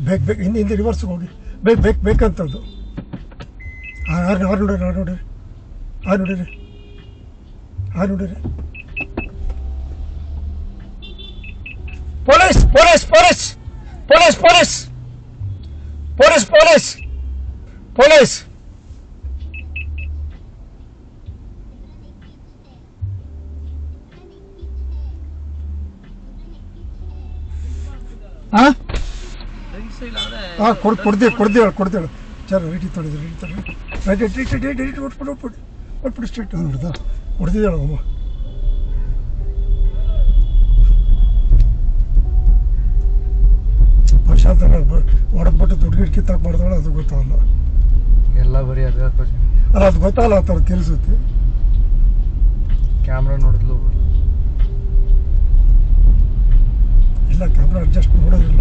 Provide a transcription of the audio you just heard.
ಬೇಕು ಹಿಂದೆ ರಿವರ್ಸ್ಗೆ ಹೋಗಿ ಬೇಕಂತದ್ದು ನೋಡಿರಿ police police police police police police police police ಕೊಡ್ತೀವಿ ಚಲ ರೇಟಿ ತೊಳಿದ್ರು ಒಟ್ಬಿಟ್ಟು ಸ್ಟ್ರಿಕ್ಟ್ ನೋಡ್ದ ಹೊಡ್ದಿದ್ದಾಳಮ್ಮ ಪ್ರಶಾಂತ ಹೊಡೆದ್ಬಿಟ್ಟು ದುಡ್ಡು ಗಿಡ ಕಿತ್ತಾಕ್ ಮಾಡ್ದಾಳ ಅದು ಗೊತ್ತಾಗಲ್ಲ ಎಲ್ಲ ಬರೀ ಅಲ್ಲ ಅದು ಗೊತ್ತಾಗಲ್ಲ ಆ ಥರ ತಿರ್ಸುತ್ತೆ ಕ್ಯಾಮ್ರಾ ನೋಡಿದ್ಲು ಇಲ್ಲ ಕ್ಯಾಮ್ರಾ ಅಡ್ಜಸ್ಟ್ ಮಾಡೋದಿಲ್ಲ